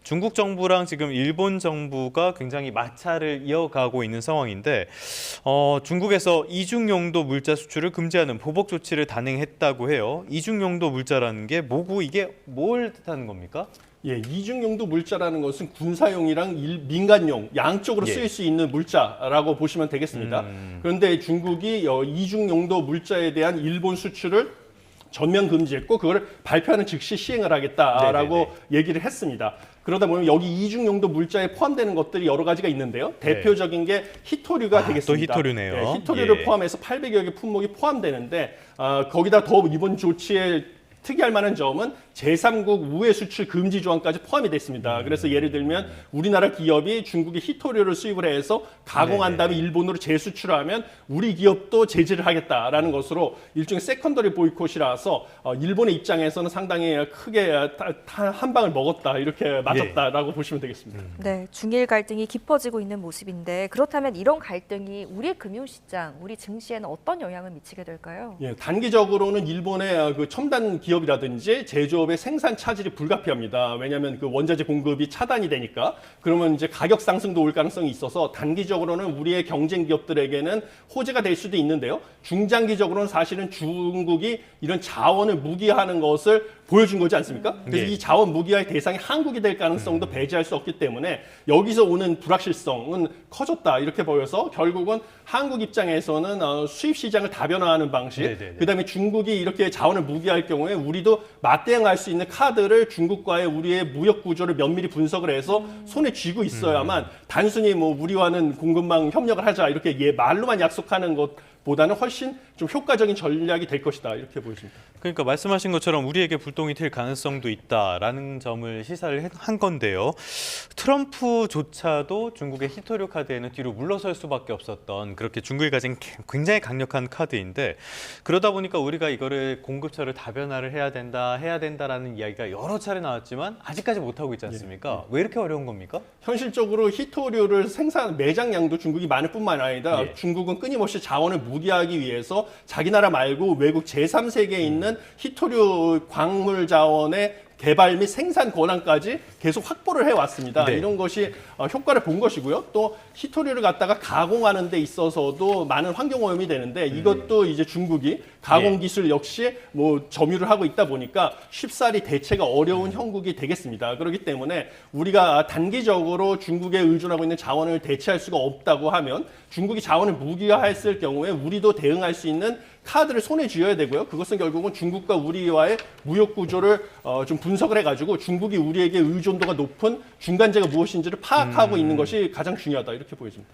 중국 정부랑 지금 일본 정부가 굉장히 마찰을 이어가고 있는 상황인데 중국에서 이중용도 물자 수출을 금지하는 보복 조치를 단행했다고 해요. 이중용도 물자라는 게 뭐고 이게 뭘 뜻하는 겁니까? 예, 이중용도 물자라는 것은 군사용이랑 민간용 양쪽으로 쓰일 수 있는 물자라고 보시면 되겠습니다. 그런데 중국이 이중용도 물자에 대한 일본 수출을 전면 금지했고 그걸 발표하는 즉시 시행을 하겠다라고 네네네. 얘기를 했습니다. 그러다 보면 여기 이중용도 물자에 포함되는 것들이 여러 가지가 있는데요. 대표적인 게 히토류가 되겠습니다. 또 히토류네요. 네, 히토류를 포함해서 800여 개 품목이 포함되는데 거기다 더 이번 조치에 특이할 만한 점은 제3국 우회 수출 금지 조항까지 포함이 됐습니다. 그래서 예를 들면 우리나라 기업이 중국의 히토류를 수입을 해서 가공한 다음에 일본으로 재수출하면 우리 기업도 제재를 하겠다라는 것으로 일종의 세컨더리 보이콧이라서 일본의 입장에서는 상당히 크게 한 방을 먹었다, 이렇게 맞았다라고 보시면 되겠습니다. 네, 중일 갈등이 깊어지고 있는 모습인데 그렇다면 이런 갈등이 우리 금융시장, 우리 증시에는 어떤 영향을 미치게 될까요? 예, 단기적으로는 일본의 그 첨단 기업이라든지 제조업의 생산 차질이 불가피합니다. 왜냐하면 그 원자재 공급이 차단이 되니까 그러면 이제 가격 상승도 올 가능성이 있어서 단기적으로는 우리의 경쟁 기업들에게는 호재가 될 수도 있는데요. 중장기적으로는 사실은 중국이 이런 자원을 무기화하는 것을 보여준 거지 않습니까? 그래서 이 자원 무기화의 대상이 한국이 될 가능성도 배제할 수 없기 때문에 여기서 오는 불확실성은 커졌다, 이렇게 보여서 결국은 한국 입장에서는 수입 시장을 다변화하는 방식, 그다음에 중국이 이렇게 자원을 무기화할 경우에 우리도 맞대응할 수 있는 카드를 중국과의 우리의 무역 구조를 면밀히 분석을 해서 손에 쥐고 있어야만 단순히 뭐 우리와는 공급망 협력을 하자 이렇게 말로만 약속하는 것보다는 훨씬 좀 효과적인 전략이 될 것이다, 이렇게 보여집니다. 그러니까 말씀하신 것처럼 우리에게 불똥이 튈 가능성도 있다라는 점을 시사를 한 건데요. 트럼프조차도 중국의 히토류 카드에는 뒤로 물러설 수밖에 없었던, 그렇게 중국이 가진 굉장히 강력한 카드인데, 그러다 보니까 우리가 이거를 공급처를 다변화를 해야 된다라는 이야기가 여러 차례 나왔지만 아직까지 못하고 있지 않습니까? 왜 이렇게 어려운 겁니까? 현실적으로 히토류를 매장량도 중국이 많을 뿐만 아니라 중국은 끊임없이 자원을 무기화하기 위해서 자기 나라 말고 외국 제3세계에 있는 히토류 광물 자원의 개발 및 생산 권한까지 계속 확보를 해왔습니다. 이런 것이 효과를 본 것이고요. 또 히토류를 갖다가 가공하는 데 있어서도 많은 환경 오염이 되는데 이것도 이제 중국이 가공 기술 역시 뭐 점유를 하고 있다 보니까 쉽사리 대체가 어려운 형국이 되겠습니다. 그렇기 때문에 우리가 단기적으로 중국에 의존하고 있는 자원을 대체할 수가 없다고 하면 중국이 자원을 무기화했을 경우에 우리도 대응할 수 있는 카드를 손에 쥐어야 되고요. 그것은 결국은 중국과 우리와의 무역 구조를 좀 분석을 해가지고 중국이 우리에게 의존도가 높은 중간재가 무엇인지를 파악하고 있는 것이 가장 중요하다, 이렇게 보여집니다.